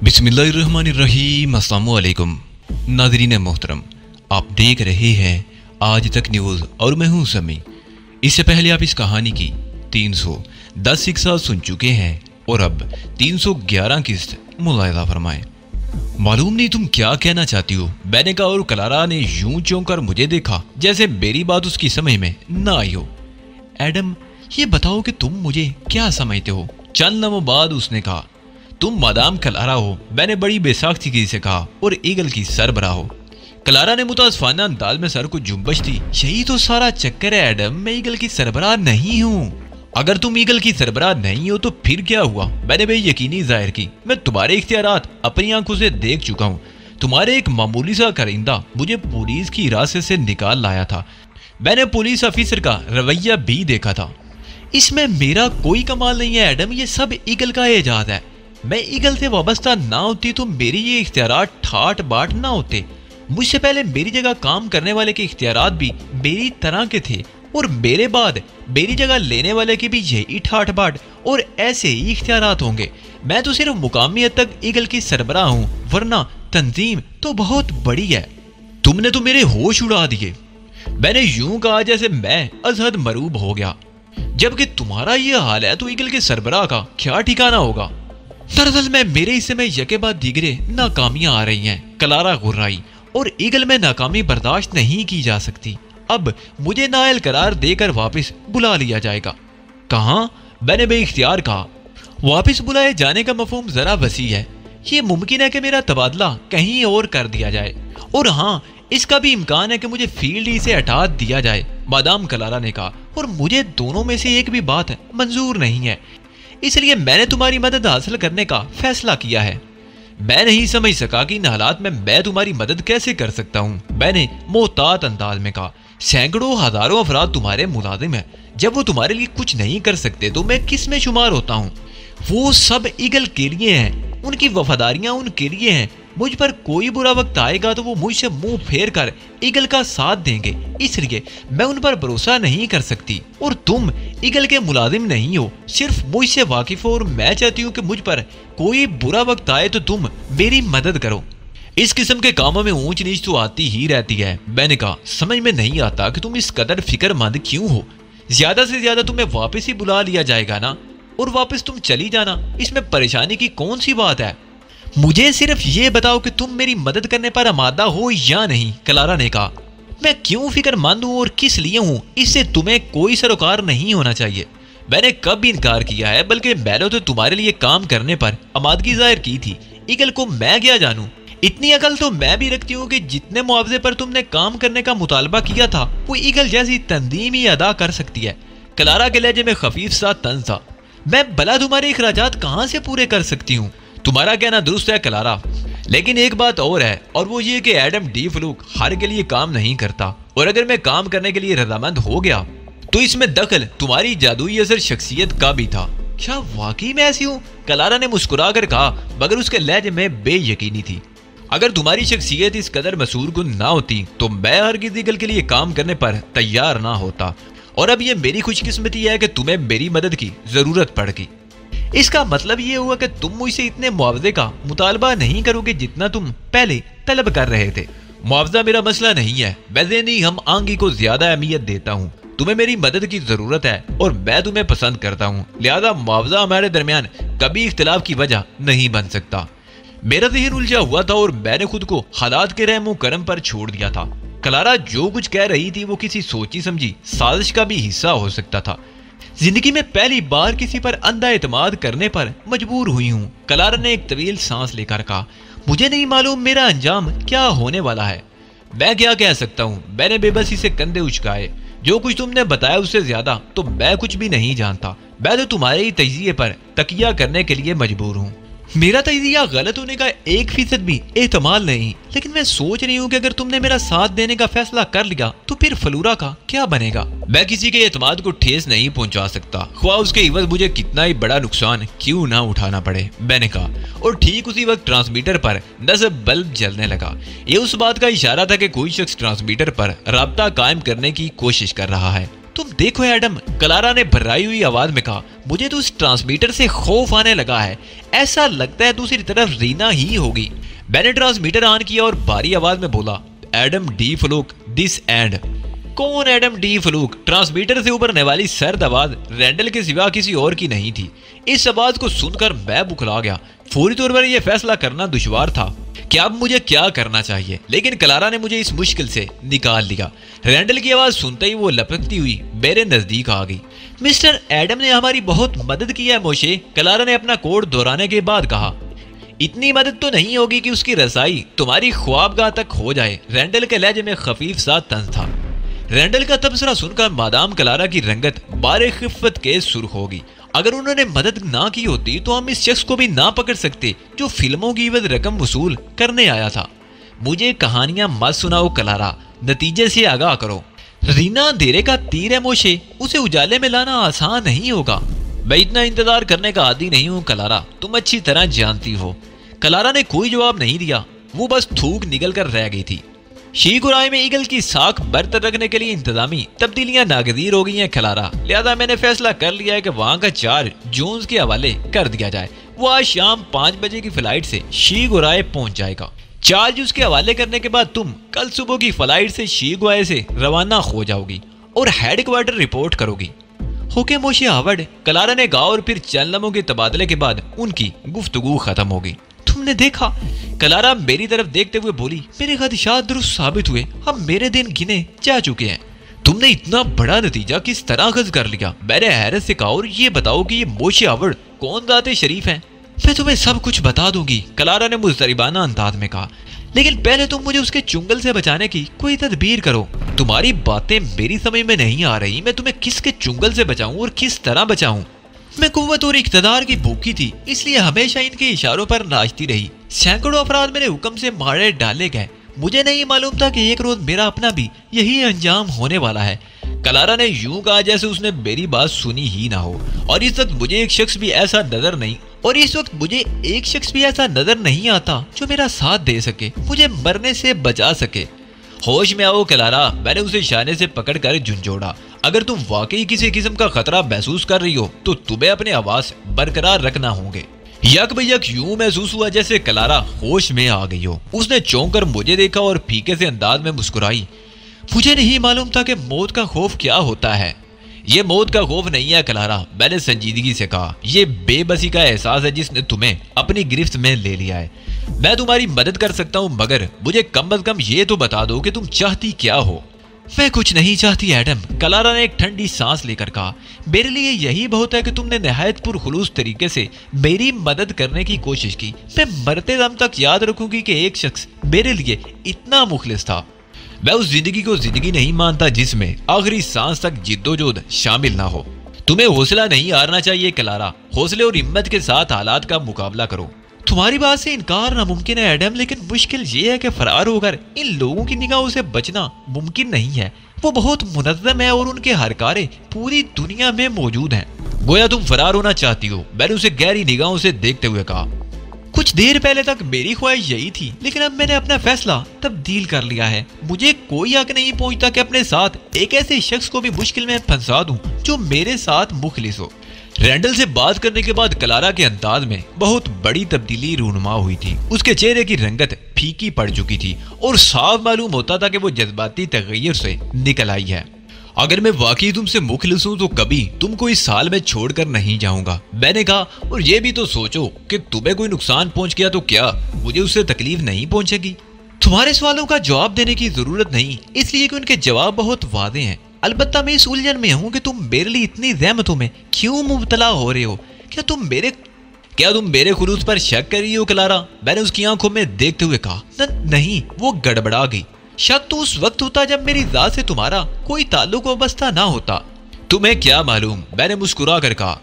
बिस्मिल्लाहिर्रहमानिर्रहीम। अस्सलाम वालेकुम नाज़रीन मोहतरम, आप देख रहे हैं आज तक न्यूज़ और मैं हूं समी। इससे पहले आप इस कहानी की 310 किस्सा सुन चुके हैं और अब 311 किस्त मुलाहिज़ा फरमाएं। मालूम नहीं तुम क्या कहना चाहती हो, मैंने कहा और क्लारा ने यूं चौंक कर मुझे देखा जैसे मेरी बात उसकी समझ में ना आई हो। एडम, ये बताओ कि तुम मुझे क्या समझते हो? चंद लम्हों बाद उसने कहा, तुम मादाम क्लारा हो। मैंने बड़ी बेसाख्तगी से कहा, और ईगल की सरबराह हो। क्लारा ने मुतासफाना अंदाज में सर को जुम्बश दी। यही तो सारा चक्कर है एडम, मैं ईगल की सरबराह नहीं हूँ। अगर तुम ईगल की सरबराह नहीं हो तो फिर क्या हुआ? मैंने बेयकीनी जाहिर की, मैं तुम्हारे इख्तियारात अपनी आंखों से देख चुका हूँ। तुम्हारे एक मामूली सा करिंदा मुझे पुलिस की हिरासत से निकाल लाया था। मैंने पुलिस ऑफिसर का रवैया भी देखा था। इसमें मेरा कोई कमाल नहीं है एडम, ये सब ईगल का एजाज है। मैं ईगल से वाबस्ता ना होती तो मेरे ये इख्तियारात ठाट बाट ना होते। मुझसे पहले मेरी जगह काम करने वाले के इख्तियारात भी मेरी तरह के थे, और मेरे बाद मेरी जगह लेने वाले की भी यही ठाट बाट और ऐसे ही इख्तियारात होंगे। मैं तो सिर्फ मुकामी हद तक ईगल की सरबराह हूँ, वरना तंजीम तो बहुत बड़ी है। तुमने तो मेरे होश उड़ा दिए। मैंने यूं कहा जैसे मैं अजहद मरूब हो गया। जबकि तुम्हारा ये हाल है तो ईगल के सरबराह का क्या ठिकाना होगा? दरअसल में मेरे हिस्से में यके बाद दीगरे नाकामियां आ रही हैं। क्लारा गुर्राई, और ईगल में नाकामी बर्दाश्त नहीं की जा सकती। अब मुझे नाअहल करार देकर वापस बुला लिया जाएगा। कहाँ? मैंने बेइख्तियार कहा। वापस बुलाए जाने का मफहूम जरा वसी है। ये मुमकिन है कि मेरा तबादला कहीं और कर दिया जाए, और हाँ, इसका भी इम्कान है कि मुझे फील्ड ही से हटा दिया जाए, मादाम क्लारा ने कहा। और मुझे दोनों में से एक भी बात मंजूर नहीं है, इसलिए मैंने तुम्हारी मदद हासिल करने का फैसला किया है। मैं नहीं समझ सका कि इन हालात में मैं तुम्हारी मदद कैसे कर सकता हूँ, मैंने मोहतात अंदाज में कहा। सैकड़ों हजारों अफराद तुम्हारे मुलाजिम हैं। जब वो तुम्हारे लिए कुछ नहीं कर सकते तो मैं किस में शुमार होता हूँ? वो सब ईगल के लिए हैं, उनकी वफादारियां उनके लिए हैं। मुझ पर कोई बुरा वक्त आएगा तो वो मुझसे मुंह फेर कर ईगल का साथ देंगे, इसलिए मैं उन पर भरोसा नहीं कर सकती। और तुम ईगल के मुलाजिम नहीं हो, सिर्फ मुझसे वाकिफ हो, और मैं चाहती हूँ कि मुझ पर कोई बुरा वक्त आए तो तुम मेरी मदद करो। इस किस्म के कामों में ऊंच नीच तो आती ही रहती है। मैंने कहा, समझ में नहीं आता कि तुम इस कदर फिक्रमंद क्यों हो। ज्यादा से ज्यादा तुम्हें वापस ही बुला लिया जाएगा ना, और वापस तुम चली जाना। इसमें परेशानी की कौन सी बात है? मुझे सिर्फ ये बताओ कि तुम मेरी मदद करने पर आमादा हो या नहीं, क्लारा ने कहा। मैं क्यों फिक्रमंद हूँ और किस लिए हूँ, इससे तुम्हें कोई सरोकार नहीं होना चाहिए। मैंने कब भी इनकार किया है, बल्कि मैंने तो तुम्हारे लिए काम करने पर आमादगी जाहिर की थी। ईगल को मैं क्या जानूं? इतनी अकल तो मैं भी रखती हूँ कि जितने मुआवजे पर तुमने काम करने का मुतालबा किया था वो ईगल जैसी तंजीम ही अदा कर सकती है। क्लारा के लहजे में खफीफ सा तंज था। मैं भला तुम्हारे अखराजात कहाँ से पूरे कर सकती हूँ? तुम्हारा कहना दुरुस्त है क्लारा, लेकिन एक बात और है, और वो ये कि एडम डी फ्लूक हर के लिए काम नहीं करता, और अगर मैं काम करने के लिए रजामंद हो गया तो इसमें दखल तुम्हारी जादुई असर शख्सियत का भी था। क्या वाकई मैं ऐसी हूँ? क्लारा ने मुस्कुरा कर कहा, मगर उसके लहजे में बेयकीनी थी। अगर तुम्हारी शख्सियत इस कदर मसूर गुन ना होती तो मैं हरगिज़ ईगल के लिए काम करने पर तैयार ना होता, और अब ये मेरी खुशकिस्मती है कि तुम्हें मेरी मदद की जरूरत पड़ गई। इसका मतलब ये हुआ कि तुम मुझसे इतने मुआवजे का मुतालबा नहीं करोगे जितना तुम पहले तलब कर रहे थे। मुआवजा मेरा मसला नहीं है, वैसे नहीं हम आंगी को ज्यादा अहमियत देता हूँ। तुम्हें मेरी मदद की जरूरत है और मैं तुम्हें पसंद करता हूँ, लिहाजा मुआवजा हमारे दरमियान कभी इख्तिलाफ की वजह नहीं बन सकता। मेरा ज़हन उलझा हुआ था और मैंने खुद को हालात के रहमो करम पर छोड़ दिया था। क्लारा जो कुछ कह रही थी वो किसी सोची समझी साजिश का भी हिस्सा हो सकता था। जिंदगी में पहली बार किसी पर अंधा एतमाद करने पर मजबूर हुई हूँ। क्लारा ने एक तवील सांस लेकर कहा, मुझे नहीं मालूम मेरा अंजाम क्या होने वाला है। मैं क्या कह सकता हूँ? मैंने बेबसी से कंधे उचकाए। जो कुछ तुमने बताया उससे ज्यादा तो मैं कुछ भी नहीं जानता। मैं तो तुम्हारे ही तजिए पर तकिया करने के लिए मजबूर हूँ। मेरा तजिया गलत होने का 1% भी एहतमाल नहीं, लेकिन मैं सोच रही हूँ कि अगर तुमने मेरा साथ देने का फैसला कर लिया तो फिर फलूरा का क्या बनेगा? मैं किसी के एतमाद को ठेस नहीं पहुंचा सकता, ख्वाह उसके इवज मुझे कितना ही बड़ा नुकसान क्यों ना उठाना पड़े, मैंने कहा। और ठीक उसी वक्त ट्रांसमीटर पर नज़र बल्ब जलने लगा। ये उस बात का इशारा था कि कोई शख्स ट्रांसमीटर पर राब्ता कायम करने की कोशिश कर रहा है। तुम देखो एडम, क्लारा ने भर्राई हुई आवाज में कहा। मुझे तो उस ट्रांसमीटर से खौफ आने लगा है, ऐसा लगता है दूसरी तरफ रीना ही होगी। मैंने ट्रांसमीटर ऑन किया और भारी आवाज में बोला, Adam D fluke this and. कौन एडम डी फ्लूक? ट्रांसमीटर से उभरने वाली सर्द आवाज रैंडल के सिवा किसी और की नहीं थी। इस आवाज को सुनकर मैं बुखला गया। फौरी तौर पर यह फैसला करना दुश्वार था कि अब मुझे क्या करना चाहिए, लेकिन क्लारा ने मुझे इस मुश्किल से निकाल लिया। रैंडल की आवाज सुनते ही वो लपकती हुई मेरे नजदीक आ गई। मिस्टर एडम ने हमारी बहुत मदद की है मोशे, क्लारा ने अपना कोड दोहराने के बाद कहा। इतनी मदद तो नहीं होगी कि उसकी रसाई तुम्हारी ख्वाबगाह तक हो जाए। रैंडल के लहजे में खफीफ सा तंज था। रैंडल का तबसरा सुनकर मादाम क्लारा की रंगत बारे खिफ़त के सुर्ख होगी। अगर उन्होंने मदद ना की होती तो हम इस शख्स को भी ना पकड़ सकते जो फिल्मों की इवज रकम वसूल करने आया था। मुझे कहानियां मत सुनाओ क्लारा, नतीजे से आगाह करो। रीना अंधेरे का तीर है मोशे, उसे उजाले में लाना आसान नहीं होगा। मैं इतना इंतजार करने का आदी नहीं हूँ क्लारा, तुम अच्छी तरह जानती हो। क्लारा ने कोई जवाब नहीं दिया, वो बस थूक निकल कर रह गई थी। शीगुराई में ईगल की साख बरतर रखने के लिए इंतजामी तब्दीलियां नागजीर हो गई हैं क्लारा, लिहाजा मैंने फैसला कर लिया है कि वहां का चार्ज जोन्स के हवाले कर दिया जाए। वो आज शाम 5 बजे की फ्लाइट से शीगुराई पहुंच जाएगा। चार्ज उसके हवाले करने के बाद तुम कल सुबह की फ्लाइट से शीगुराई से रवाना हो जाओगी और हेडक्वार्टर रिपोर्ट करोगी। होके मोशे हावर्ड, क्लारा ने कहा और फिर चंद लम्हों के तबादले के बाद उनकी गुफ्तगू खत्म हो गई। तुमने देखा? क्लारा मेरी तरफ देखते हुए बोली, मेरे खदशात दुरुस्त साबित हुए, अब मेरे दिन गिने जा चुके हैं। तुमने इतना बड़ा नतीजा किस तरह अखज़ कर लिया? मैंने हैरत से कहा, और ये बताओ कि ये मोशे हावर्ड कौन ज़ाते शरीफ हैं? मैं तुम्हें सब कुछ बता दूंगी, क्लारा ने मुज़तरिबाना अंदाज में कहा, लेकिन पहले तुम मुझे उसके चुंगल से बचाने की कोई तदबीर करो। तुम्हारी बातें मेरी समझ में नहीं आ रही। मैं तुम्हें किसके चुंगल से बचाऊं और किस तरह बचाऊं? मैं कुव्वत और इक़्तिदार की भूखी थी, इसलिए हमेशा इनके इशारों पर नाचती रही। सैकड़ों अफराद मेरे हुक्म से मारे डाले गए। मुझे नहीं मालूम था कि एक रोज मेरा अपना भी यही अंजाम होने वाला है। क्लारा ने यूं कहा जैसे उसने मेरी बात सुनी ही ना हो। और इस वक्त मुझे एक शख्स भी ऐसा नजर नहीं आता जो मेरा साथ दे सके, मुझे मरने से बचा सके। होश में आओ क्लारा, मैंने उसे इशारे से पकड़कर झुंझोड़ा। अगर तुम वाकई किसी किस्म का खतरा महसूस कर रही हो तो तुम्हें अपने आवाज बरकरार रखना होंगे। यक बयक यूं महसूस हुआ जैसे क्लारा होश में आ गई हो। उसने चौंक कर मुझे देखा और फीके से अंदाज में मुस्कुराई। मुझे नहीं मालूम था कि मौत का खौफ क्या होता है। ये मौत का खौफ नहीं है क्लारा, मैंने संजीदगी से कहा। ये बेबसी का एहसास है जिसने तुम्हें अपनी गिरफ्त में ले लिया है। मैं तुम्हारी मदद कर सकता हूँ, मगर मुझे कम अज कम ये तो बता दो कि तुम चाहती क्या हो। मैं कुछ नहीं चाहती एडम, क्लारा ने एक ठंडी सांस लेकर कहा। मेरे लिए यही बहुत है कि तुमने निहायत पुरखुलूस तरीके से मेरी मदद करने की कोशिश की। मैं मरते दम तक याद रखूंगी कि एक शख्स मेरे लिए इतना मुखलिस था। मैं उस जिंदगी को जिंदगी नहीं मानता जिसमें आखिरी सांस तक जिद्दोजहद शामिल ना हो। तुम्हें हौसला नहीं हारना चाहिए क्लारा, हौसले और हिम्मत के साथ हालात का मुकाबला करो। तुम्हारी बात से इनकार नामुमकिन है एडम, लेकिन मुश्किल ये है कि फरार होकर इन लोगों की निगाहों से बचना मुमकिन नहीं है। वो बहुत मुनज़्ज़म है और उनके हरकारे पूरी दुनिया में मौजूद हैं। गोया तुम फरार होना चाहती हो, मैंने उसे गहरी निगाहों से देखते हुए कहा। कुछ देर पहले तक मेरी ख्वाहिश यही थी, लेकिन अब मैंने अपना फैसला तब्दील कर लिया है। मुझे कोई हक नहीं पहुंचता कि अपने साथ एक ऐसे शख्स को भी मुश्किल में फंसा दूं जो मेरे साथ मुखलिस हो। रैंडल से बात करने के बाद क्लारा के अंदाज में बहुत बड़ी तब्दीली रूनुमा हुई थी। उसके चेहरे की रंगत फीकी पड़ चुकी थी और साफ मालूम होता था कि वो जज्बाती तगय्युर से निकल आई है। अगर मैं वाकई तुमसे मुखलिस हूं तो कभी तुमको इस साल में छोड़कर नहीं जाऊंगा, मैंने कहा। और ये भी तो सोचो कि तुम्हें कोई नुकसान पहुंच गया तो क्या मुझे उससे तकलीफ नहीं पहुंचेगी? तुम्हारे सवालों का जवाब देने की जरूरत नहीं, इसलिए कि उनके जवाब बहुत वादे हैं। अलबत्ता मैं इस उलझन में हूं कि तुम मेरे लिए इतनी रहमतों में क्यों मुब्तला हो रहे हो। क्या तुम मेरे खुलूस पर शक कर रही हो क्लारा? मैंने उसकी आंखों में देखते हुए कहा। नहीं, वो गड़बड़ा गई। शक तो उस वक्त होता जब मेरी जात से तुम्हारा कोई ताल्लुक वाबस्ता ना होता। तुम्हें क्या मालूम, मैंने मुस्कुरा कर कहा।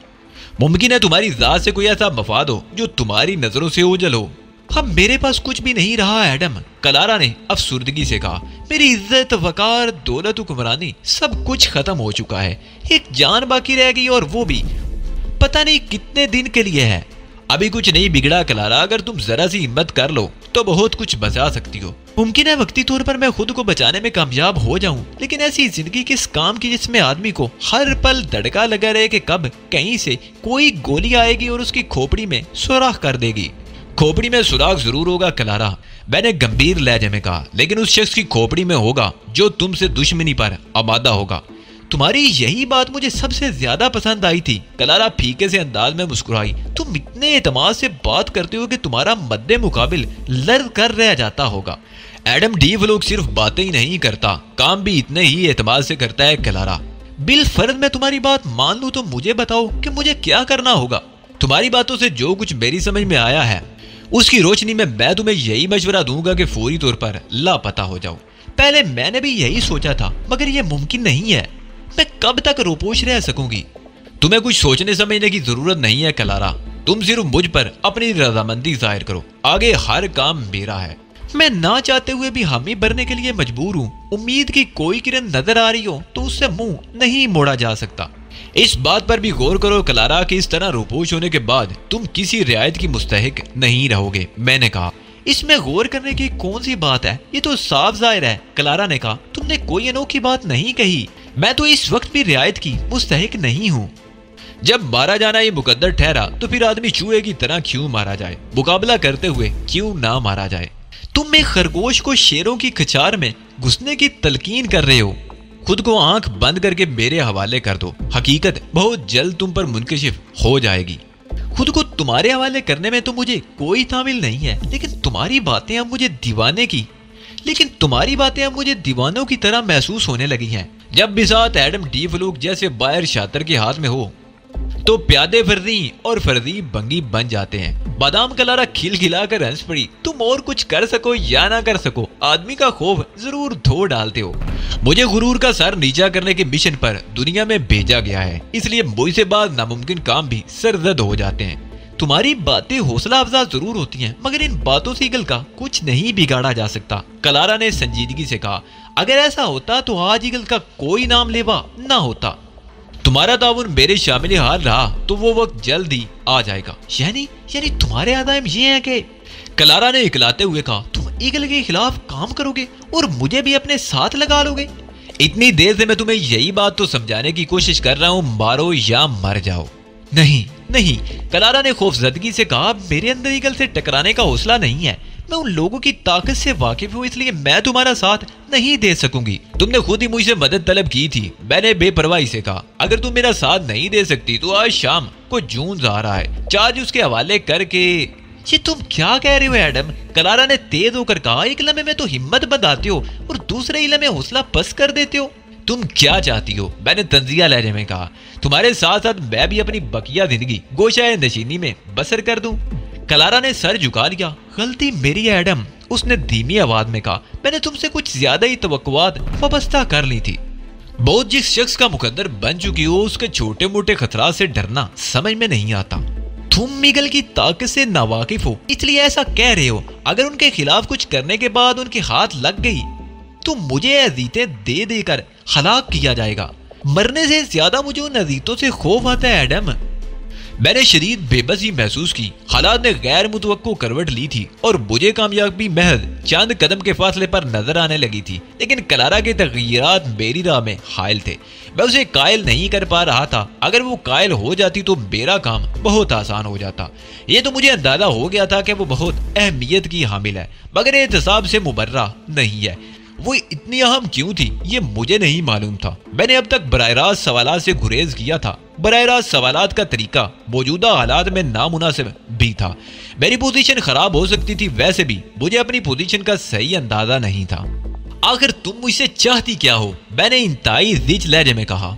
मुमकिन है तुम्हारी जात से कोई ऐसा मफाद हो जो तुम्हारी नजरों से ओझल हो। अब मेरे पास कुछ भी नहीं रहा एडम, क्लारा ने अफसुर्दगी से कहा। मेरी इज्जत, वकार, दौलत, हुक्मरानी सब कुछ खत्म हो चुका है। एक जान बाकी रह गई और वो भी पता नहीं कितने दिन के लिए है। अभी कुछ नहीं बिगड़ा क्लारा, अगर तुम जरा सी हिम्मत कर लो तो बहुत कुछ बचा सकती हो। ممکن ہے وقتی طور پر میں خود کو بچانے میں کامیاب ہو جاؤں، لیکن ایسی زندگی کس کام کی جس میں آدمی کو ہر پل دھڑکا لگا رہے کہ کب کہیں سے کوئی گولی آئے گی اور اس کی کھوپڑی میں سوراخ کر دے گی۔ کھوپڑی میں سوراخ ضرور ہوگا کلارا، میں نے گمبھیر لہجے میں کہا، لیکن اس شخص کی کھوپڑی میں ہوگا جو تم سے دشمنی پر آمادہ ہوگا۔ تمہاری یہی بات مجھے سب سے زیادہ پسند آئی تھی، کلارا پھیکے سے انداز میں مسکرائی۔ تم اتنے اعتماد سے بات کرتے ہو کہ تمہارا مد مقابل لرز کر رہ جاتا ہوگا۔ ایڈم ڈی فلوک صرف باتیں ہی نہیں کرتا، کام بھی اتنے ہی اعتماد سے کرتا ہے کلارا۔ بالفرض میں تمہاری بات مان لوں تو مجھے بتاؤ کہ مجھے کیا کرنا ہوگا۔ تمہاری باتوں سے جو کچھ میری سمجھ میں آیا ہے اس کی روشنی میں تمہیں یہی مشورہ دوں گا کہ فوری طور پر لاپتہ ہو جاؤ۔ پہلے میں نے بھی یہی سوچا تھا، مگر یہ ممکن نہیں ہے۔ میں کب تک روپوش رہ سکوں گی؟ تمہیں کچھ سوچنے سمجھنے کی ضرورت نہیں ہے کلارا، تم صرف مجھ پر اپنی رضامندی ظاہر کرو، آگے ہر کام میرا ہے۔ میں نہ چاہتے ہوئے بھی حامی بننے کے لیے مجبور ہوں۔ امید کی کوئی کرن نظر آ رہی ہو تو اس سے منہ نہیں موڑا جا سکتا۔ اس بات پر بھی غور کرو کلارا کہ اس طرح روپوش ہونے کے بعد تم کسی رعایت کی مستحق نہیں رہو گے، میں نے کہا۔ اس میں غور کرنے کی کون سی بات ہے، یہ تو صاف ظاہر ہے، کلارا نے کہا۔ تم نے کوئی انوکھی بات نہیں کہی، میں تو اس وقت بھی رعایت کی مستحق نہیں ہوں۔ جب مارا جانا یہ مقدر ٹھہرا تو پھر آدمی چوہے کی طرح کیوں مارا جائے، مقابلہ کرتے ہوئے کیوں نہ مارا جائے۔ تم ایک خرگوش کو شیروں کی کھچار میں گھسنے کی تلقین کر رہے ہو۔ خود کو آنکھ بند کر کے میرے حوالے کر دو، حقیقت بہت جلد تم پر منکشف ہو جائے گی۔ خود کو تمہارے حوالے کرنے میں تو مجھے کوئی تعمیل نہیں ہے، لیکن تمہاری باتیں اب مجھے دیوانوں کی طرح محسوس ہونے لگی ہیں۔ جب بساط ایڈم ڈی فلوک جیسے باہر شاطر کے ہاتھ میں ہو تو پیادے فرزی اور فرزی بنگی بن جاتے ہیں۔ بادام کلارا کھل کھلا کر ہنس پڑی۔ تم اور کچھ کر سکو یا نہ کر سکو، آدمی کا خوف ضرور دھو ڈالتے ہو۔ مجھے غرور کا سر نیچا کرنے کے مشن پر دنیا میں بھیجا گیا ہے، اس لیے مجھ سے بعض ناممکن کام بھی سرزد ہو جاتے ہیں۔ تمہاری باتیں حوصلہ افزا ضرور ہوتی ہیں، مگر ان باتوں سے ایگل کا کچھ نہیں بگاڑا جا سکتا، کلارا نے سنجیدگی سے کہا۔ اگر ایسا ہوتا تو آج ایگل کا کوئی نام لیوا نہ ہوتا۔ تمہارا تعاون میرے شامل حال رہا تو وہ وقت جلد ہی آ جائے گا۔ یعنی تمہارے عزائم یہ ہیں کہ، کلارا نے اکلاتے ہوئے کہا، تم ایگل کے خلاف کام کرو گے اور مجھے بھی اپنے ساتھ لگا لو گے؟ اتنی دیر سے میں تمہیں یہی بات تو سمجھانے کی کوشش کر رہا ہوں، مارو یا مر جاؤ۔ نہیں، کلارا نے خوف زدگی سے کہا، میرے اندر ایگل سے ٹکرانے کا حوصلہ نہیں ہے۔ میں ان لوگوں کی طاقت سے واقف ہوں، اس لیے میں تمہارا ساتھ نہیں دے سکوں گی۔ تم نے خود ہی مجھ سے مدد طلب کی تھی، میں نے بے پرواہی سے کہا۔ اگر تم میرا ساتھ نہیں دے سکتی تو آج شام کو جون آ رہا ہے، چارج اس کے حوالے کر کے۔ یہ تم کیا کہہ رہے ہو ایڈم؟ کلارا نے تیز ہو کر کہا۔ ایک لمحے میں تو ہمت بندھاتے ہو اور دوسرے لمحے حوصلہ پست کر دیتے ہو۔ تم کیا چاہتی ہو؟ میں نے تنزیہ لہجے میں کہا۔ تمہارے ساتھ ساتھ میں بھی اپنی بقیہ زندگی گوشہ نشینی میں بسر کر دوں؟ کلارا نے سر جھکا لیا۔ غلطی میری ہے ایڈم، اس نے دھیمی آواز میں کہا۔ میں نے تم سے کچھ زیادہ ہی توقعات وابستہ کر لی تھی۔ بہت جس شخص کا مقدر بن چکی ہو اس کے چھوٹے موٹے خطرات سے ڈرنا سمجھ میں نہیں آتا۔ تم ایگل کی طاقت سے ناواقف ہو اس لیے ایسا کہہ رہے ہو۔ اگر ان کے خلاف کچھ کرنے کے بعد ان کے ہاتھ لگ گئی تو مجھے اذیتیں دے دے کر ہلاک کیا جائے گا۔ مرنے سے زیادہ مجھے ان اذیتوں سے خوف آتا ہے ایڈم۔ میں نے شدید بے بسی محسوس کی۔ حالات نے غیر متوقع کروٹ لی تھی اور مجھے کامیابی محض چند قدم کے فاصلے پر نظر آنے لگی تھی، لیکن کلارا کے تغیرات میری راہ میں حائل تھے۔ میں اسے قائل نہیں کر پا رہا تھا۔ اگر وہ قائل ہو جاتی تو میرا کام بہت آسان ہو جاتا۔ یہ تو مجھے اندازہ ہو گیا تھا کہ وہ بہت اہمیت کی حامل ہے، مگر احتساب سے مبرہ نہیں ہے۔ وہ اتنی اہم کیوں تھی یہ مجھے نہیں معلوم تھا۔ میں نے اب تک براہ راست سوالات سے گریز کیا تھا۔ براہ راست سوالات کا طریقہ موجودہ حالات میں نامناسب بھی تھا۔ میری پوزیشن خراب ہو سکتی تھی، ویسے بھی مجھے اپنی پوزیشن کا صحیح اندازہ نہیں تھا۔ آخر تم مجھ سے چاہتی کیا ہو؟ میں نے انتہائی ذیچ لہجے میں کہا۔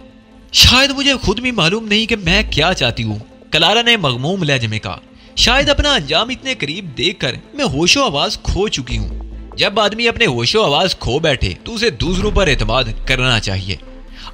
شاید مجھے خود بھی معلوم نہیں کہ میں کیا چاہتی ہوں، کلارا نے مغموم لہجے میں کہا۔ شاید اپنا انجام اتنے قریب دیکھ کر میں ہوش و آواز کھو چکی ہوں۔ جب آدمی اپنے ہوش و آواز کھو بیٹھے تو اسے دوسروں پر اعتماد کرنا چاہیے۔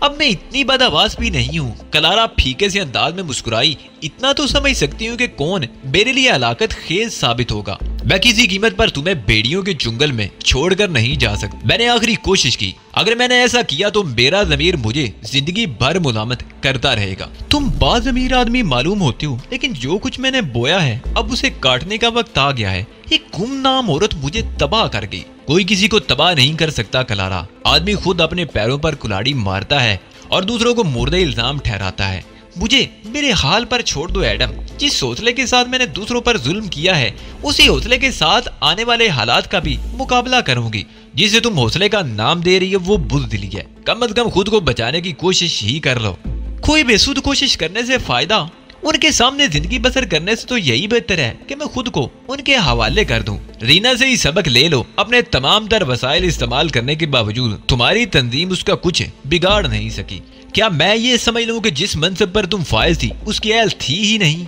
اب میں اتنی بد آواز بھی نہیں ہوں، کلارا پھیکے سے انداز میں مسکرائی۔ اتنا تو سمجھ سکتی ہوں کہ کون میرے لیے ہلاکت خیز ثابت ہوگا۔ मैं किसी कीमत पर तुम्हें बेड़ियों के जंगल में छोड़कर नहीं जा सकता। मैंने आखिरी कोशिश की। अगर मैंने ऐसा किया तो मेरा ज़मीर मुझे जिंदगी भर मुलामत करता रहेगा। तुम बाज़मीर आदमी मालूम होते हो, लेकिन जो कुछ मैंने बोया है अब उसे काटने का वक्त आ गया है। ये गुमनाम औरत मुझे तबाह कर गई। कोई किसी को तबाह नहीं कर सकता क्लारा। आदमी खुद अपने पैरों पर कुल्हाड़ी मारता है और दूसरों को मुर्दे इल्जाम ठहराता है। मुझे मेरे हाल पर छोड़ दो एडम। जिस हौसले के साथ मैंने दूसरों पर जुल्म किया है, उसी हौसले के साथ आने वाले हालात का भी मुकाबला करूंगी। जिसे तुम हौसले का नाम दे रही है वो बुज़दिली है। कम से कम खुद को बचाने की कोशिश ही कर लो। कोई बेसुध कोशिश करने से फायदा उनके सामने जिंदगी बसर करने से तो यही बेहतर है कि मैं खुद को उनके हवाले कर दूं। रीना से ही सबक ले लो। अपने तमाम तर वसाइल इस्तेमाल करने के बावजूद तुम्हारी तंजीम उसका कुछ बिगाड़ नहीं सकी। क्या मैं ये समझ लूं कि जिस मनसब पर तुम फायज थी उसकी अहल थी ही नहीं?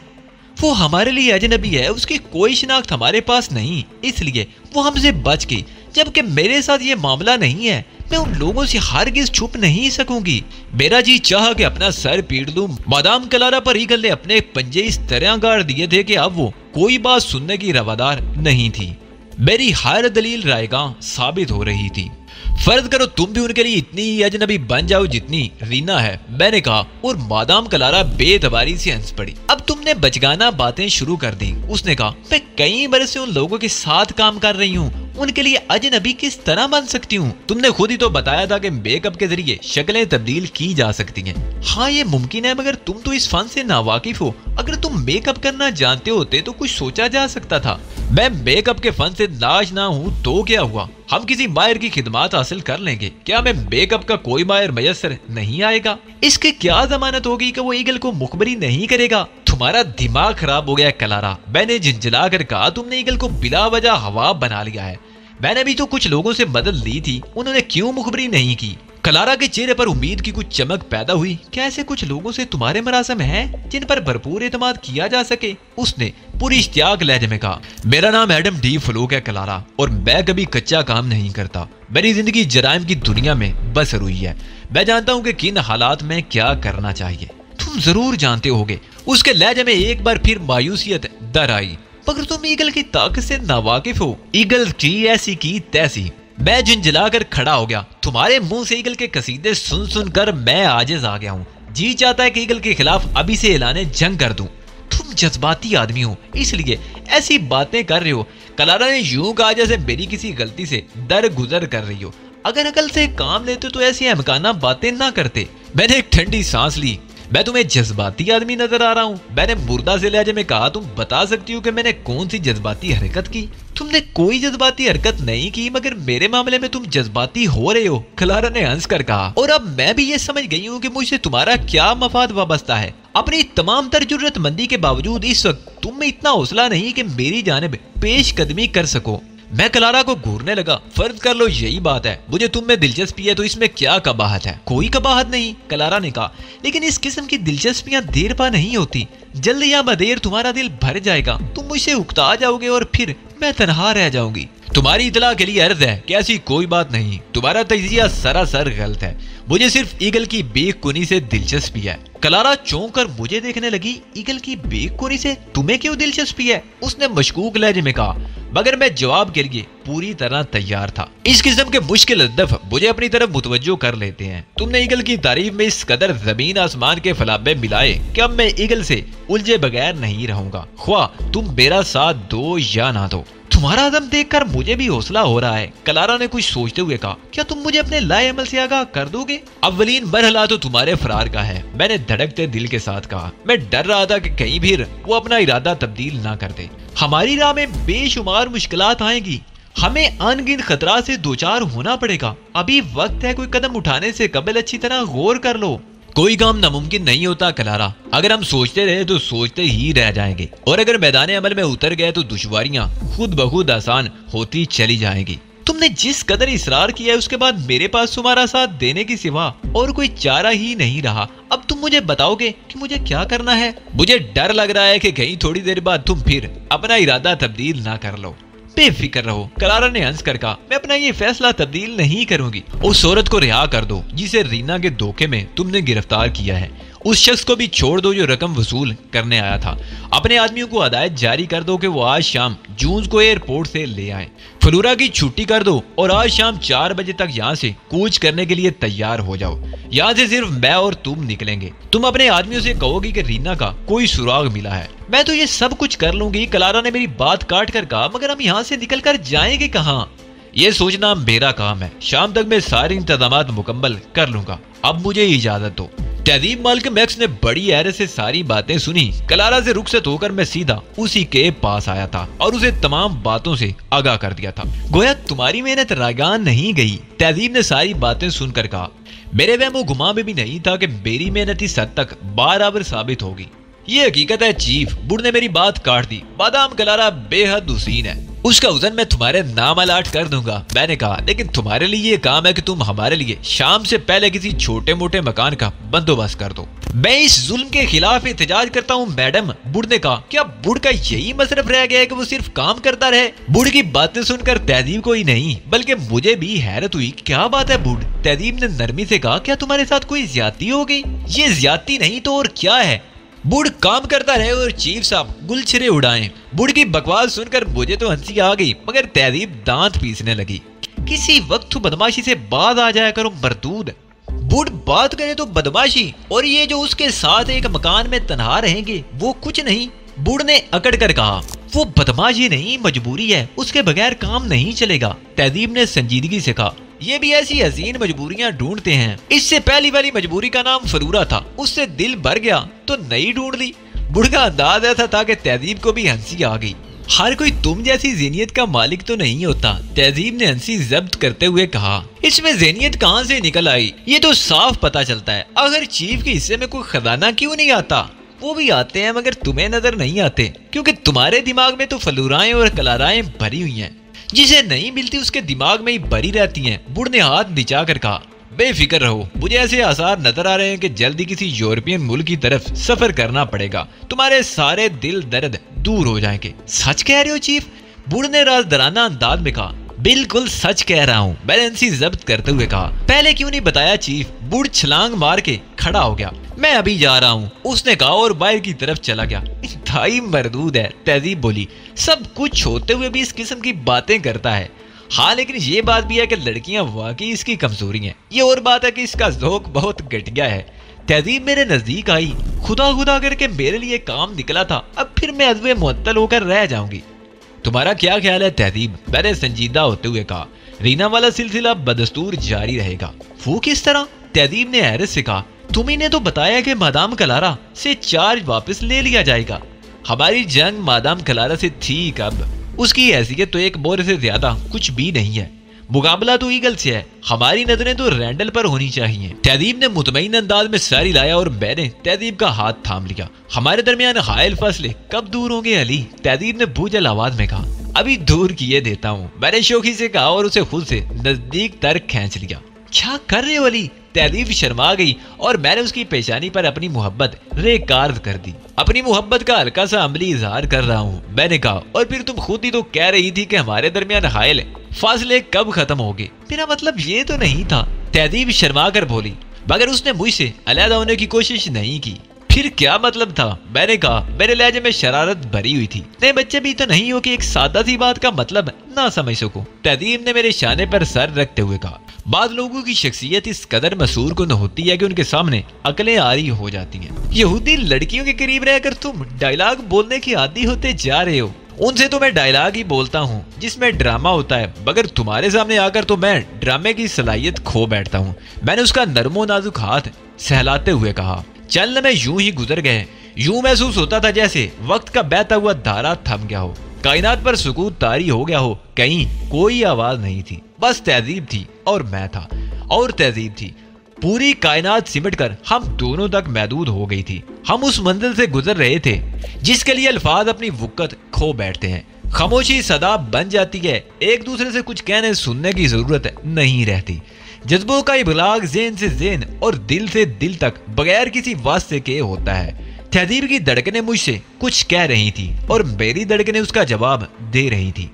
वो हमारे लिए अजनबी है, उसकी कोई शिनाख्त हमारे पास नहीं, इसलिए वो हमसे बच गई। जबकि मेरे साथ ये मामला नहीं है। मैं उन लोगों से हरगिज़ छुप नहीं सकूंगी। मेरा जी चाह के अपना सर पीट लूं। मादाम क्लारा पर ईगल ने अपने पंजे इस तरह गाड़ दिए थे कि अब वो कोई बात सुनने की रवादार नहीं थी। मेरी हर दलील रायगां साबित हो रही थी। फर्ज करो तुम भी उनके लिए इतनी अजनबी बन जाओ जितनी रीना है, मैंने कहा, और मादाम क्लारा बेतबारी से हंस पड़ी। अब तुमने बचगाना बातें शुरू कर दी। उसने कहा, मैं कई बरस से उन लोगों के साथ काम कर रही हूँ, उनके लिए अजनबी किस तरह बन सकती हूँ? तुमने खुद ही तो बताया था कि मेकअप के जरिए शक्लें तब्दील की जा सकती हैं। हाँ ये मुमकिन है, मगर तुम तो इस फन से नावाकिफ हो। अगर तुम मेकअप करना जानते होते तो कुछ सोचा जा सकता था। मैं मेकअप के फन से नाश ना हूँ तो क्या हुआ? हम किसी माहिर की खिदमत हासिल कर लेंगे। क्या मैं मेकअप का कोई माहिर मयसर नहीं आएगा? इसके क्या जमानत होगी कि वो ईगल को मुखबरी नहीं करेगा? तुम्हारा दिमाग खराब हो गया क्लारा, मैंने झिंझला कर कहा। तुमने ईगल को बिला वजह हवा बना लिया है। मैंने भी तो कुछ लोगों से मदद ली थी, उन्होंने क्यों मुखबरी नहीं की? क्लारा के चेहरे पर उम्मीद की कुछ चमक पैदा हुई। क्या ऐसे कुछ लोगों से तुम्हारे मरासम हैं जिन पर भरपूर एतमाद किया जा सके? उसने पूरी इश्तियाक लहजे में कहा, मेरा नाम एडम डी फ्लूक है क्लारा, और मैं कभी कच्चा काम नहीं करता। मेरी जिंदगी जराइम की दुनिया में बसर हुई है। मैं जानता हूँ कि किन हालात में क्या करना चाहिए। तुम जरूर जानते होगे। उसके लहजे में एक बार फिर मायूसियत दर आई। मगर तुम ईगल की ताकत से नावाकिफ हो। ईगल की ऐसी की तैसी। मैं झुंझलाकर खड़ा हो गया। तुम्हारे मुंह से ईगल के कसीदे सुन सुन कर मैं आजिज आ गया हूँ। जी चाहता है कि ईगल के खिलाफ अभी से ऐलाने जंग कर दूं। तुम जज्बाती आदमी हो, इसलिए ऐसी बातें कर रहे हो। क्लारा ने यूं कहा जैसे मेरी किसी गलती से दर गुजर कर रही हो। अगर अकल से काम लेते तो ऐसी अहमकाना बातें ना करते। मैंने एक ठंडी सांस ली। मैं तुम्हें जज्बाती आदमी नजर आ रहा हूँ? मैंने मुर्दा से लहजे में कहा। तुम बता सकती हो कि मैंने कौन सी जज्बाती हरकत की? तुमने कोई जज्बाती हरकत नहीं की, मगर मेरे मामले में तुम जज्बाती हो रहे हो, क्लारा ने हंस कर कहा। और अब मैं भी ये समझ गई हूँ कि मुझसे तुम्हारा क्या मफाद वाबस्ता है। अपनी तमाम तर जुर्रतमंदी के बावजूद इस वक्त तुम में इतना हौसला नहीं कि मेरी जानिब पेश कदमी कर सको। मैं क्लारा को घूरने लगा। फर्ज कर लो यही बात है, मुझे तुम में दिलचस्पी है, तो इसमें क्या कबाहत है? कोई कबाहत नहीं, क्लारा ने कहा, लेकिन इस किस्म की दिलचस्पियां देर पा नहीं होती। जल्द या बदेर तुम्हारा दिल भर जाएगा, तुम मुझसे उकता जाओगे और फिर मैं तनहा रह जाऊंगी। तुम्हारी इतला के लिए अर्ज है कि ऐसी कोई बात नहीं। तुम्हारा तजिया सरासर गलत है। मुझे सिर्फ ईगल की बेकुनी से दिलचस्पी है। क्लारा चौंक कर मुझे देखने लगी। ईगल की बेकुनी से तुम्हें क्यों दिलचस्पी है? उसने मशकूक लहजे में कहा, मगर मैं जवाब के लिए पूरी तरह तैयार था। इस किस्म के मुश्किल हदफ मुझे अपनी तरफ मुतवज्जो कर लेते हैं। तुमने ईगल की तारीफ में इस कदर जमीन आसमान के फलाबे मिलाए कि अब मैं ईगल से उलझे बगैर नहीं रहूंगा, ख्वाह तुम मेरा साथ दो या ना दो। तुम्हारा अज़म देखकर मुझे भी हौसला हो रहा है, क्लारा ने कुछ सोचते हुए कहा। क्या तुम मुझे अपने लाए अमल से आगाह कर दोगे? अव्वलीन मरहला तो तुम्हारे फरार का है, मैंने धड़कते दिल के साथ कहा। मैं डर रहा था कि कहीं भी वो अपना इरादा तब्दील ना कर दे। हमारी राह में बेशुमार मुश्किलात आएंगी, हमें अनगिनत खतरा से दो चार होना पड़ेगा। अभी वक्त है, कोई कदम उठाने से कबल अच्छी तरह गौर कर लो। कोई काम नामुमकिन नहीं होता क्लारा, अगर हम सोचते रहे तो सोचते ही रह जाएंगे, और अगर मैदान अमल में उतर गए तो दुश्वारियां खुद बखुद आसान होती चली जाएंगी। तुमने जिस कदर इसरार किया है उसके बाद मेरे पास तुम्हारा साथ देने की सिवा और कोई चारा ही नहीं रहा। अब तुम मुझे बताओगे कि मुझे क्या करना है? मुझे डर लग रहा है कि कहीं थोड़ी देर बाद तुम फिर अपना इरादा तब्दील ना कर लो। बेफिक्र रहो, क्लारा ने हंस कर कहा। मैं अपना ये फैसला तब्दील नहीं करूंगी। उस औरत को रिहा कर दो जिसे रीना के धोखे में तुमने गिरफ्तार किया है। उस शख्स को भी छोड़ दो जो रकम वसूल करने आया था। अपने आदमियों को हदायत जारी कर दो कि वो आज शाम जून्स को एयरपोर्ट से ले आए। फ्लोरा की छुट्टी कर दो और आज शाम 4 बजे तक यहाँ से कूच करने के लिए तैयार हो जाओ। यहाँ से सिर्फ मैं और तुम निकलेंगे। तुम अपने आदमियों से कहोगी कि रीना का कोई सुराग मिला है। मैं तो ये सब कुछ कर लूंगी। क्लारा ने मेरी बात काट कर कहा, मगर हम यहाँ से निकल कर जाएंगे कहाँ? ये सोचना मेरा काम है। शाम तक मैं सारे इंतजामात मुकम्मल कर लूंगा। अब मुझे इजाजत दो। तहजीब मालिक मैक्स ने बड़ी हैरत से सारी बातें सुनी। क्लारा से रुखसत होकर मैं सीधा उसी के पास आया था और उसे तमाम बातों से आगाह कर दिया था। गोया तुम्हारी मेहनत रागान नहीं गई। तहजीब ने सारी बातें सुनकर कहा, मेरे वहमो गुमा में भी नहीं था कि मेरी मेहनत इस हद तक बराबर साबित होगी। ये हकीकत है चीफ, बुढ़ ने मेरी बात काट दी। बादाम क्लारा बेहद हुसीन है, उसका वजन मैं तुम्हारे नाम अलाट कर दूंगा। मैंने कहा, लेकिन तुम्हारे लिए ये काम है कि तुम हमारे लिए शाम से पहले किसी छोटे मोटे मकान का बंदोबस्त कर दो। मैं इस जुल्म के खिलाफ एहतजाज करता हूँ मैडम। बुढ़ ने कहा, क्या बुढ़ का यही मसरफ रह गया है कि वो सिर्फ काम करता रहे? बुढ़ की बातें सुनकर तहजीब को ही नहीं बल्कि मुझे भी हैरत हुई। क्या बात है बुढ़? तहजीब ने नरमी से कहा, क्या तुम्हारे साथ कोई ज्यादती हो गई? ये ज्यादती नहीं तो और क्या है? बुढ़ काम करता रहे और चीफ साहब गुलछरे उड़ाएं। बुढ़ की बकवास सुनकर मुझे तो हंसी आ गई, मगर तहजीब दांत पीसने लगी। किसी वक्त तो बदमाशी से बात आ जाया करो मरदूद। बुढ़ बात करे तो बदमाशी, और ये जो उसके साथ एक मकान में तन्हा रहेंगे वो कुछ नहीं। बुढ़ ने अकड़ कर कहा, वो बदमाशी नहीं मजबूरी है, उसके बगैर काम नहीं चलेगा। तहजीब ने संजीदगी से कहा, ये भी ऐसी हसीन मजबूरियां ढूंढते हैं। इससे पहली वाली मजबूरी का नाम फरूरा था, उससे दिल भर गया तो नई ढूंढ ली। बुढ़ का अंदाज ऐसा था कि तहजीब को भी हंसी आ गई। हर कोई तुम जैसी ज़हनियत का मालिक तो नहीं होता। तहजीब ने हंसी जब्त करते हुए कहा, इसमें ज़हनियत कहाँ से निकल आई? ये तो साफ पता चलता है। अगर चीफ के हिस्से में कोई खजाना क्यों नहीं आता? वो भी आते हैं मगर तुम्हें नजर नहीं आते, क्योंकि तुम्हारे दिमाग में तो फलूराएं और कलाराएं भरी हुई हैं। जिसे नहीं मिलती उसके दिमाग में ही भरी रहती हैं। बुढ़ ने हाथ नीचा कर कहा, बेफिक्र रहो, मुझे ऐसे आसार नजर आ रहे हैं कि जल्दी किसी यूरोपियन मुल्क की तरफ सफर करना पड़ेगा। तुम्हारे सारे दिल दर्द दूर हो जाएंगे। सच कह रहे हो चीफ? बुढ़ ने राजदराना अंदाज में कहा, बिल्कुल सच कह रहा हूँ। बैलेंसी जब्त करते हुए कहा, पहले क्यों नहीं बताया चीफ? बुढ़ छलांग मार के खड़ा हो गया। मैं अभी जा रहा हूँ, उसने कहा और बाहर की तरफ चला गया। इंतहाई मरदूद है। तहजीब बोली, सब कुछ होते हुए भी इस किस्म की बातें करता है। हाँ, लेकिन ये बात भी है कि लड़कियां वाकई इसकी कमजोरी हैं। ये और बात है कि इसका ज़ौक बहुत घटिया है। तहजीब मेरे नजदीक आई। खुदा खुदा करके मेरे लिए काम निकला था, अब फिर मैं अज़्वे मुअत्तल होकर रह जाऊंगी। तुम्हारा क्या ख्याल है तहजीब? मैंने संजीदा होते हुए कहा, रीना वाला सिलसिला बदस्तूर जारी रहेगा। वो किस तरह? तहजीब ने हैरत से कहा, तुम्ही ने तो बताया कि मादाम क्लारा से चार्ज वापस ले लिया जाएगा। हमारी जंग मादाम क्लारा से थी कब? उसकी हैसियत तो एक बोरे से ज्यादा कुछ भी नहीं है। मुकाबला तो ईगल से है, हमारी नजरें तो रैंडल पर होनी चाहिए। तहजीब ने मुतमईन अंदाज में सारी लाया और मैंने तहजीब का हाथ थाम लिया। हमारे दरमियान हायल फासले कब दूर होंगे अली? तहजीब ने भूजल आवाज में कहा, अभी दूर किए देता हूँ। मैंने शौकी से कहा और उसे खुद से नजदीक तक खींच लिया। क्या कर रहे हो अली? तहजीब शर्मा गई और मैंने उसकी पेशानी पर अपनी मोहब्बत रेकार्द कर दी। अपनी मोहब्बत का हल्का सा अमली इजहार कर रहा हूँ, मैंने कहा। और फिर तुम खुद ही तो कह रही थी कि हमारे दरमियान हायल फासले कब खत्म होंगे। मेरा मतलब ये तो नहीं था। तहजीब शर्मा कर बोली, मगर उसने मुझसे अलहदा होने की कोशिश नहीं की। फिर क्या मतलब था? मैंने कहा, मेरे लहजे में शरारत भरी हुई थी। नहीं बच्चे भी तो नहीं हो कि एक सादा सी बात का मतलब ना समझ सको। तहजीब ने मेरे शाने पर सर रखते हुए कहा, बाद लोगों की शख्सियत इस कदर मसूर को न होती है कि उनके सामने अकलें आरी हो जाती हैं। यहूदी लड़कियों के करीब रहकर तुम डायलॉग बोलने की आदी होते जा रहे हो। उनसे तो मैं डायलॉग ही बोलता हूँ जिसमें ड्रामा होता है, मगर तुम्हारे सामने आकर तो मैं ड्रामे की सलाहियत खो बैठता हूँ। मैंने उसका नरमो नाजुक हाथ सहलाते हुए कहा, चल में यूं ही गुजर गए। यूं महसूस होता था जैसे वक्त का बहता हुआ धारा थम गया हो, कायनात पर सुकून तारी हो गया हो। कहीं कोई आवाज नहीं थी, बस तहजीब थी और मैं था, और तहजीब थी। पूरी कायनात सिमट कर हम दोनों तक महदूद हो गई थी। हम उस मंजिल से गुजर रहे थे जिसके लिए अल्फाज अपनी वुक़्त खो बैठते हैं। खामोशी सदा बन जाती है, एक दूसरे से कुछ कहने सुनने की जरूरत नहीं रहती। जज्बों का इबलाग ज़हन से ज़हन और दिल से दिल तक बगैर किसी वास्ते के होता है। तहजीब की धड़कनें मुझसे कुछ कह रही थी और मेरी धड़कनें उसका जवाब दे रही थी।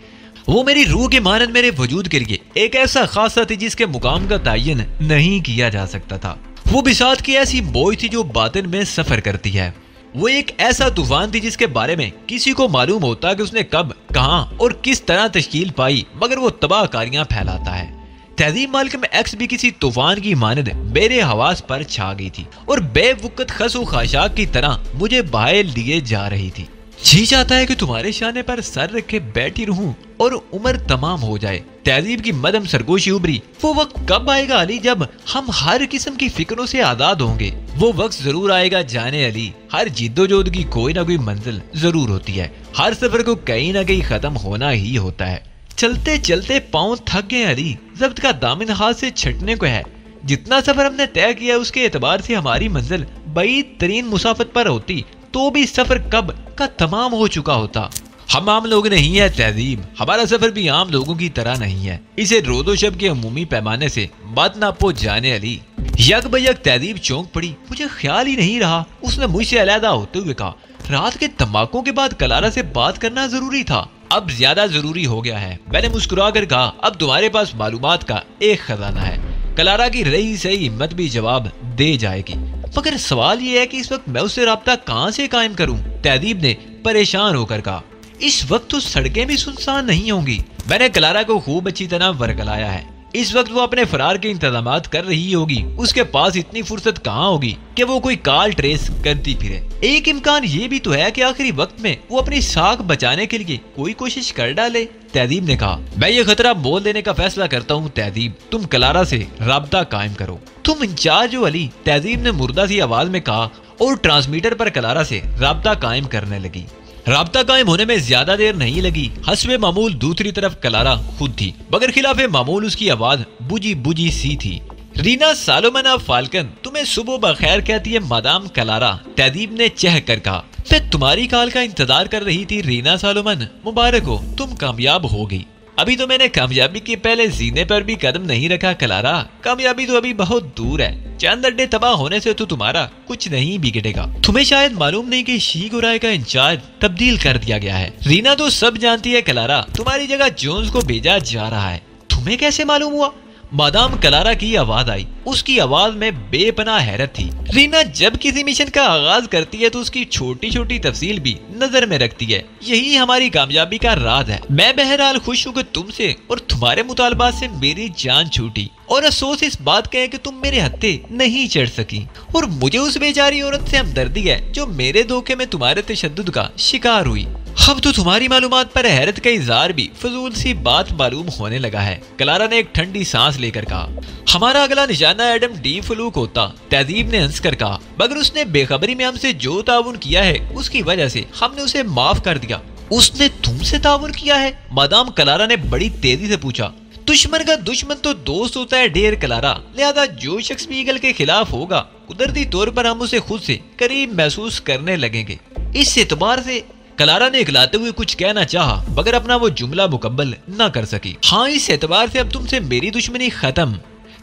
वो मेरी रूह के मानद मेरे वजूद के लिए एक ऐसा खासा थी जिसके मुकाम का तयन नहीं किया जा सकता था। وہ بساط کی ایسی بوجھ تھی جو باطن میں سفر کرتی ہے. وہ ایک ایسا طوفان تھی جس کے بارے میں کسی کو معلوم ہوتا کہ اس نے کب، کہاں اور کس طرح تشکیل پائی، مگر وہ تباہ کاریاں پھیلاتا ہے. تہذیب مالکم ایکس بھی کسی طوفان کی مانند میرے حواس پر چھا گئی تھی اور بے وقت خس و خاشاک کی طرح مجھے بہائے لیے جا رہی تھی. جی چاہتا ہے کہ تمہارے شانے پر سر رکھے بیٹھی رہوں اور عمر تمام ہو جائے. تہذیب کی مدم سرگوشی ابری. وہ وقت کب آئے گا علی جب ہم ہر قسم کی فکروں سے آزاد ہوں گے؟ وہ وقت ضرور آئے گا جانے علی. ہر جد و جہد کی کوئی نہ کوئی منزل ضرور ہوتی ہے. ہر سفر کو کہیں نہ کہیں ختم ہونا ہی ہوتا ہے. چلتے چلتے پاؤں تھک گئے علی. ضبط کا دامن ہاتھ سے چھٹنے کو ہے. جتنا سفر ہم نے طے کیا اس کے اعتبار سے ہماری منزل بعید ترین مسافت پر ہوتی تو بھی سفر کب کا تمام ہو چکا ہوتا. ہم عام لوگ نہیں ہیں تہذیب. ہمارا سفر بھی عام لوگوں کی طرح نہیں ہے. اسے روز و شب کے عمومی پیمانے سے بات نہ پو جانے علی. یک بیک تہذیب چونک پڑی. مجھے خیال ہی نہیں رہا. اس نے مجھ سے علیحدہ ہوتے ہوئے کہا، رات کے تمباکوں کے بعد کلارا سے بات کرنا ضروری تھا. اب زیادہ ضروری ہو گیا ہے. میں نے مسکرا کر کہا، اب تمہارے پاس معلومات کا ایک خزانہ ہے. کلارا کی رہی صحیح ہمت بھی جواب دے جائے گی، مگر سوال یہ ہے کہ اس وقت میں اس سے رابطہ کہاں سے قائم کروں؟ تہذیب نے پریشان ہو کر کہا، اس وقت تو سڑکیں بھی سنسان نہیں ہوں گی. میں نے کلارا کو خوب اچھی طرح ورگلایا ہے. اس وقت وہ اپنے فرار کے انتظامات کر رہی ہوگی. اس کے پاس اتنی فرصت کہاں ہوگی کہ وہ کوئی کال ٹریس کرتی پھرے. ایک امکان یہ بھی تو ہے کہ آخری وقت میں وہ اپنی ساکھ بچانے کے لیے کوئی کوشش کر ڈالے. تہذیب نے کہا، میں یہ خطرہ مول دینے کا فیصلہ کرتا ہوں. تہذیب، تم کلارا سے رابطہ قائم کرو. تم انچارج ہو علی. تہذیب نے مردہ سی آواز میں کہا اور ٹرانسمیٹر پر کلارا سے رابطہ قائم کرنے لگی. رابطہ قائم ہونے میں زیادہ دیر نہیں لگی. حسب معمول دوسری طرف کلارا خود تھی، مگر خلاف معمول اس کی آواز بجھی بجھی سی تھی. رینا سالومن آف فالکن تمہیں صبح بخیر کہتی ہے مادام کلارا. تہذیب نے چہ کر کہا، میں تمہاری کال کا انتظار کر رہی تھی رینا سالومن. مبارک ہو، تم کامیاب ہو گئی. ابھی تو میں نے کامیابی کے پہلے سینے پر بھی قدم نہیں رکھا کلارا. کامیابی تو ابھی بہت دور ہے. چند اڈے تباہ ہونے سے تو تمہارا کچھ نہیں بگڑے گا. تمہیں شاید معلوم نہیں کہ شیگورائے کا انچارج تبدیل کر دیا گیا ہے. رینا تو سب جانتی ہے کلارا. تمہاری جگہ جونز کو بھیجا جا رہا ہے. تمہیں کیسے معلوم ہوا؟ مادام کلارا کی آواز آئی. اس کی آواز میں بے پناہ حیرت تھی. رینا جب کسی مشن کا آغاز کرتی ہے تو اس کی چھوٹی چھوٹی تفصیل بھی نظر میں رکھتی ہے. یہی ہماری کامیابی کا راز ہے. میں بہرحال خوش ہوں کہ تم سے اور تمہارے مطالبات سے میری جان چھوٹی، اور افسوس اس بات کا ہے کہ تم میرے ہتھے نہیں چڑھ سکی. اور مجھے اس بیچاری عورت سے ہمدردی ہے جو میرے دھوکے میں تمہارے تشدد کا شکار ہوئی. اب تو تمہاری معلومات پر حیرت کا اظہار بھی فضول سی بات معلوم ہونے لگا ہے. کلارا نے ایک ٹھنڈی سانس لے کر کہا، ہمارا اگلا نشانہ ایڈم ڈی فلوک ہوتا. تہذیب نے ہنس کر کہا، مگر اس نے بے خبری میں ہم سے جو تعاون کیا ہے اس کی وجہ سے ہم نے اسے معاف کر دیا. اس نے تم سے تعاون کیا ہے؟ مادام کلارا نے بڑی تیزی سے پوچھا. دشمن کا دشمن تو دوست ہوتا ہے ڈیر کلارا. لہذا جو شخص بھی ایگل کے خلاف ہوگا قدرتی طور پر ہم اسے خود سے قریب محسوس کرنے لگیں گے. اس اعتبار سے کلارا نے اکلاتے ہوئے کچھ کہنا چاہا مگر اپنا وہ جملہ مکمل نہ کر سکی. ہاں، اس اعتبار سے اب تم سے میری دشمنی ختم.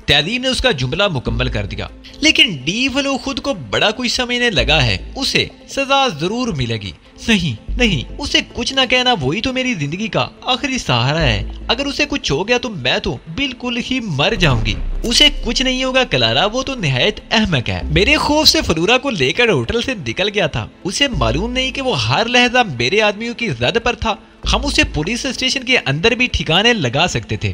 تہذیب نے اس کا جملہ مکمل کر دیا. لیکن ڈی فلو خود کو بڑا کچھ سمجھنے لگا ہے. اسے سزا ضرور ملے گی. نہیں، اسے کچھ نہ کہنا وہی تو میری زندگی کا آخری سہارا ہے. اگر اسے کچھ ہو گیا تو میں تو بالکل ہی مر جاؤں گی. اسے کچھ نہیں ہوگا کلارا. وہ تو نہایت احمق ہے. میرے خوف سے فلورا کو لے کر ہوٹل سے نکل گیا تھا. اسے معلوم نہیں کہ وہ ہر لہجہ میرے آدمیوں کی زد پر تھا. ہم اسے پولیس اسٹیشن کے اندر بھی ٹھکانے لگا سکتے تھے.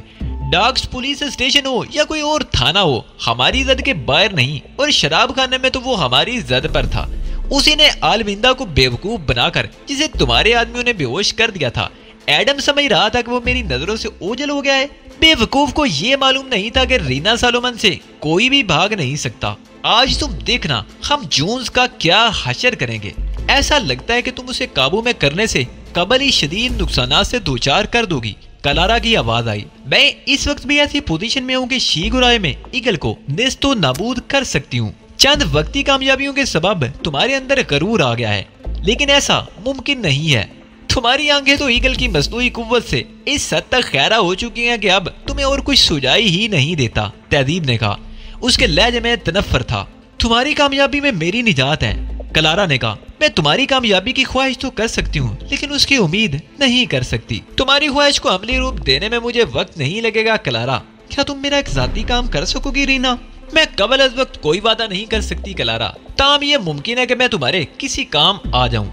ڈاکس پولیس اسٹیشن ہو یا کوئی اور تھانہ ہو، ہماری زد کے باہر نہیں. اور شراب خانے میں تو وہ ہماری زد پر تھا. اسی نے آلوندہ کو بیوقوف بنا کر جسے تمہارے آدمیوں نے بے ہوش کر دیا تھا. ایڈم سمجھ رہا تھا کہ وہ میری نظروں سے اوجھل ہو گیا ہے. بیوقوف کو یہ معلوم نہیں تھا کہ رینا سالومن سے کوئی بھی بھاگ نہیں سکتا. آج تم دیکھنا ہم جونز کا کیا حشر کریں گے. ایسا لگتا ہے کہ تم اسے قابو میں کرنے سے قبل ہی شدید نقصانات سے دوچار کر دو گی. کلارا کی آواز آئی، میں اس وقت بھی ایسی پوزیشن میں ہوں کہ شیگورائے میں ایگل کو نیست و نابود کر سکتی ہوں. چند وقتی کامیابیوں کے سبب تمہارے اندر غرور آ گیا ہے، لیکن ایسا ممکن نہیں ہے. تمہاری آنکھیں تو ایگل کی مصنوعی قوت سے اس حد تک خیرہ ہو چکی ہیں کہ اب تمہیں اور کچھ سجائی ہی نہیں دیتا. تہذیب نے کہا. اس کے لہجے میں تنفر تھا. تمہاری کامیابی میں میری نجات ہے. کلارا نے کہا، میں تمہاری کامیابی کی خواہش تو کر سکتی ہوں لیکن اس کی امید نہیں کر سکتی. تمہاری خواہش کو عملی روپ دینے میں مجھے وقت نہیں لگے گا. کلارا، کیا تم میرا ایک ذاتی کام کر سکو گی رینا؟ मैं कबल अज वक्त कोई वादा नहीं कर सकती कलारा, ताम ये मुमकिन है कि मैं तुम्हारे किसी काम आ जाऊं।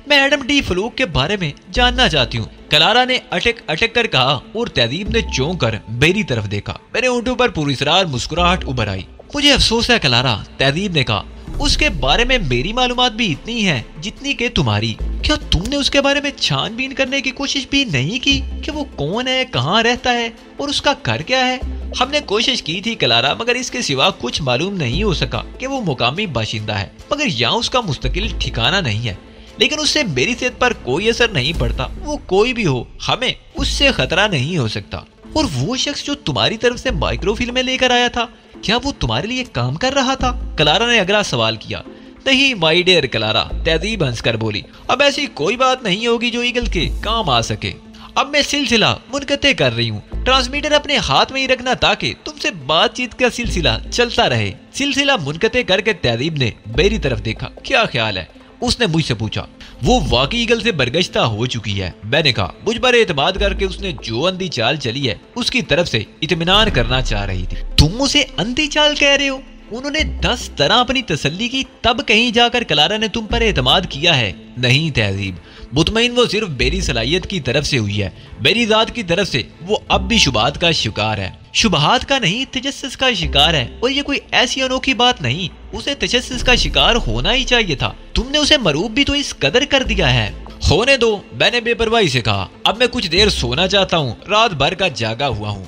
मैं एडम डी फ्लूक के बारे में जानना चाहती हूँ, कलारा ने अटक अटक कर कहा और तहजीब ने चौंक कर मेरी तरफ देखा। मेरे होंठों पर पुरस्कार मुस्कुराहट उभर आई। मुझे अफसोस है कलारा, तहजीब ने कहा, उसके बारे में मेरी मालूमात भी इतनी है जितनी के तुम्हारी। क्या तुमने उसके बारे में छानबीन करने की कोशिश भी नहीं की कि वो कौन है, कहाँ रहता है और उसका घर क्या है? हमने कोशिश की थी कलारा, मगर इसके सिवा कुछ मालूम नहीं हो सका कि वो मुकामी बाशिंदा है, मगर यहाँ उसका मुस्तकिल ठिकाना नहीं है। लेकिन उससे मेरी सेहत पर कोई असर नहीं पड़ता। वो कोई भी हो, हमें उससे खतरा नहीं हो सकता। और वो शख्स जो तुम्हारी तरफ से माइक्रोफिल्में लेकर आया था, क्या वो तुम्हारे लिए काम कर रहा था? कलारा ने अगला सवाल किया। नहीं माय डियर कलारा, तहजीब हंसकर बोली, अब ऐसी कोई बात नहीं होगी जो ईगल के काम आ सके। अब मैं सिलसिला मुनक़ते कर रही हूँ। ट्रांसमीटर अपने हाथ में ही रखना ताकि तुमसे बातचीत का सिलसिला चलता रहे। सिलसिला मुनक़ते करके तहजीब ने मेरी तरफ देखा। क्या ख्याल है? उसने मुझसे पूछा। वो वाकई ईगल से बरगश्ता हो चुकी है। मैंने कहा, मुझ पर एतमाद करके उसने जो अंधी चाल चली है उसकी तरफ से इत्मीनान करना चाह रही थी। तुम उसे अंधी चाल कह रहे हो? उन्होंने 10 तरह अपनी तसल्ली की, तब कहीं जाकर कलारा ने तुम पर एतमाद किया है। नहीं तहजीब, मुतमईन वो सिर्फ मेरी सलाहियत की तरफ से हुई है, मेरी जात की तरफ से वो अब भी शुबहात का शिकार है। शुबहात का नहीं, तजस्सुस का शिकार है। और ये कोई ऐसी अनोखी बात नहीं, उसे तजस्सुस का शिकार होना ही चाहिए था। तुमने उसे मरूब भी तो इस कदर कर दिया है। होने दो, मैंने बेपरवाही से कहा। अब मैं कुछ देर सोना चाहता हूँ, रात भर का जागा हुआ हूँ।